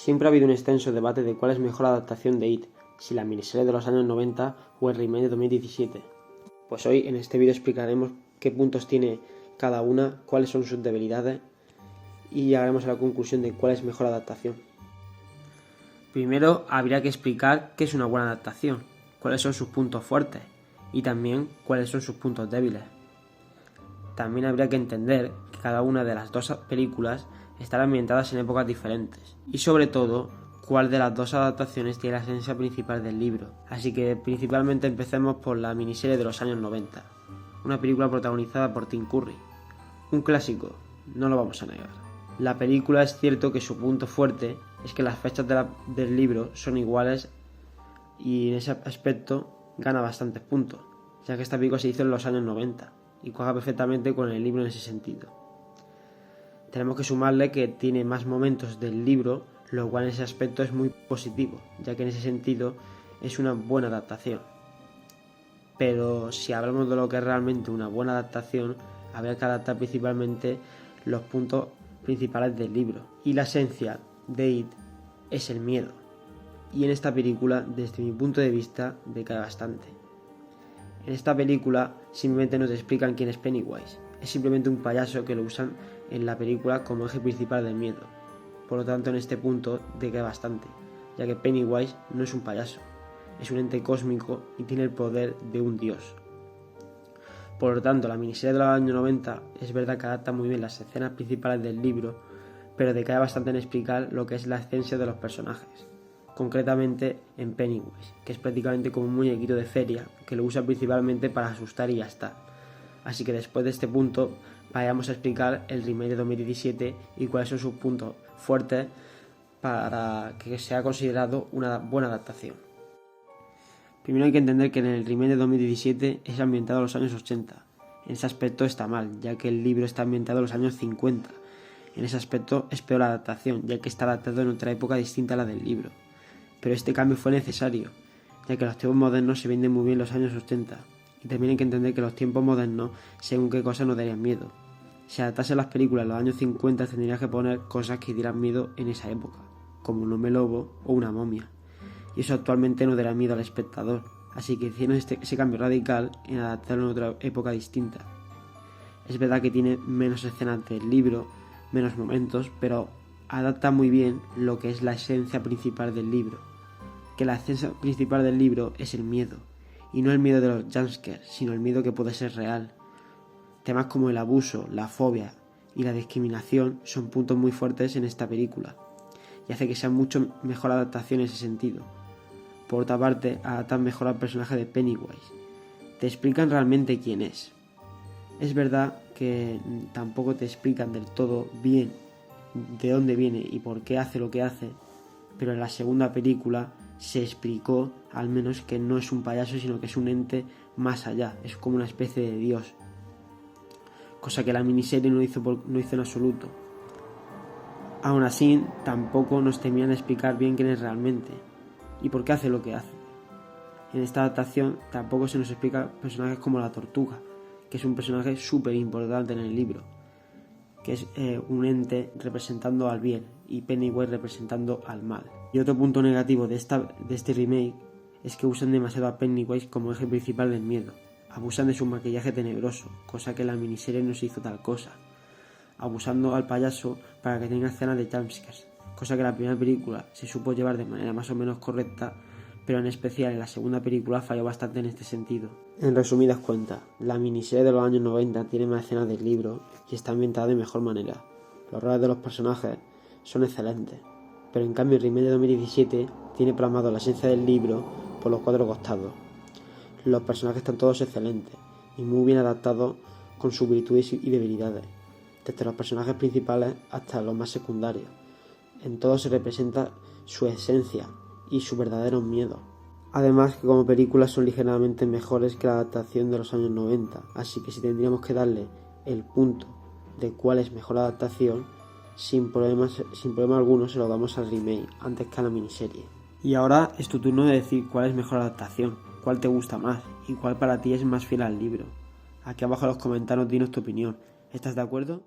Siempre ha habido un extenso debate de cuál es mejor adaptación de It, si la miniserie de los años 90 o el remake de 2017. Pues hoy en este vídeo explicaremos qué puntos tiene cada una, cuáles son sus debilidades y llegaremos a la conclusión de cuál es mejor adaptación. Primero habría que explicar qué es una buena adaptación, cuáles son sus puntos fuertes y también cuáles son sus puntos débiles. También habría que entender que cada una de las dos películas están ambientadas en épocas diferentes y sobre todo cuál de las dos adaptaciones tiene la esencia principal del libro. Así que principalmente empecemos por la miniserie de los años 90, una película protagonizada por Tim Curry, un clásico, no lo vamos a negar. La película es cierto que su punto fuerte es que las fechas del libro son iguales y en ese aspecto gana bastantes puntos, ya que esta película se hizo en los años 90 y cuaja perfectamente con el libro en ese sentido. Tenemos que sumarle que tiene más momentos del libro, lo cual en ese aspecto es muy positivo, ya que en ese sentido es una buena adaptación. Pero si hablamos de lo que es realmente una buena adaptación, habría que adaptar principalmente los puntos principales del libro. Y la esencia de It es el miedo. Y en esta película, desde mi punto de vista, decae bastante. En esta película simplemente nos explican quién es Pennywise. Es simplemente un payaso que lo usan en la película como eje principal del miedo. Por lo tanto, en este punto decae bastante, ya que Pennywise no es un payaso, es un ente cósmico y tiene el poder de un dios. Por lo tanto, la miniserie de los años 90 es verdad que adapta muy bien las escenas principales del libro, pero decae bastante en explicar lo que es la esencia de los personajes, concretamente en Pennywise, que es prácticamente como un muñequito de feria que lo usa principalmente para asustar y ya está. Así que después de este punto vayamos a explicar el remake de 2017 y cuáles son sus puntos fuertes para que sea considerado una buena adaptación. Primero hay que entender que en el remake de 2017 es ambientado a los años 80. En ese aspecto está mal, ya que el libro está ambientado a los años 50. En ese aspecto es peor la adaptación, ya que está adaptado en otra época distinta a la del libro. Pero este cambio fue necesario, ya que los tiempos modernos se venden muy bien en los años 80. Y también hay que entender que los tiempos modernos, según qué cosas nos darían miedo. Si adaptase las películas en los años 50 tendrías que poner cosas que dieran miedo en esa época, como un hombre lobo o una momia. Y eso actualmente no dará miedo al espectador, así que hicieron ese cambio radical en adaptarlo en otra época distinta. Es verdad que tiene menos escenas del libro, menos momentos, pero adapta muy bien lo que es la esencia principal del libro. Que la esencia principal del libro es el miedo, y no el miedo de los jumpscares, sino el miedo que puede ser real. Temas como el abuso, la fobia y la discriminación son puntos muy fuertes en esta película y hace que sea mucho mejor adaptación en ese sentido. Por otra parte, adaptan mejor al personaje de Pennywise. Te explican realmente quién es. Es verdad que tampoco te explican del todo bien de dónde viene y por qué hace lo que hace, pero en la segunda película se explicó al menos que no es un payaso, sino que es un ente más allá, es como una especie de dios. Cosa que la miniserie no hizo en absoluto. Aún así, tampoco nos terminan de explicar bien quién es realmente y por qué hace lo que hace. En esta adaptación tampoco se nos explica personajes como la tortuga, que es un personaje súper importante en el libro, que es un ente representando al bien y Pennywise representando al mal. Y otro punto negativo de este remake es que usan demasiado a Pennywise como eje principal del miedo. Abusan de su maquillaje tenebroso, cosa que en la miniserie no se hizo tal cosa. Abusando al payaso para que tenga escenas de jumpscares, cosa que en la primera película se supo llevar de manera más o menos correcta, pero en especial en la segunda película falló bastante en este sentido. En resumidas cuentas, la miniserie de los años 90 tiene más escenas del libro y está ambientada de mejor manera. Los roles de los personajes son excelentes, pero en cambio el remake de 2017 tiene plasmado la esencia del libro por los cuatro costados. Los personajes están todos excelentes y muy bien adaptados con sus virtudes y debilidades, desde los personajes principales hasta los más secundarios. En todos se representa su esencia y su verdadero miedo. Además que como películas son ligeramente mejores que la adaptación de los años 90, así que si tendríamos que darle el punto de cuál es mejor adaptación, sin problema alguno se lo damos al remake antes que a la miniserie. Y ahora es tu turno de decir cuál es mejor adaptación, cuál te gusta más y cuál para ti es más fiel al libro. Aquí abajo en los comentarios dinos tu opinión. ¿Estás de acuerdo?